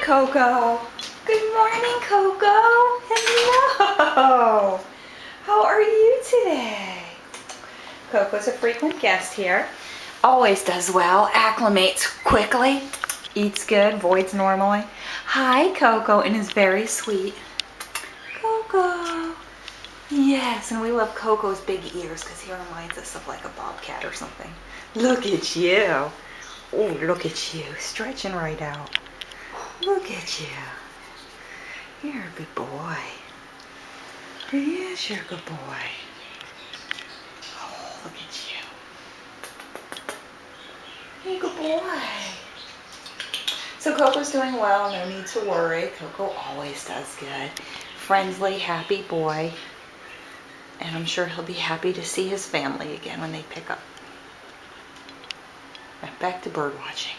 Coco. Good morning, Coco. Hello. How are you today? Coco's a frequent guest here. Always does well, acclimates quickly, eats good, voids normally. Hi, Coco, and is very sweet. Coco. Yes, and we love Coco's big ears because he reminds us of like a bobcat or something. Look at you. Oh, look at you, stretching right out. Look at you. You're a good boy. Yes, you're a good boy. Oh, look at you. You're a good boy. So Coco's doing well, no need to worry. Coco always does good. Friendly, happy boy. And I'm sure he'll be happy to see his family again when they pick up. Back to bird watching.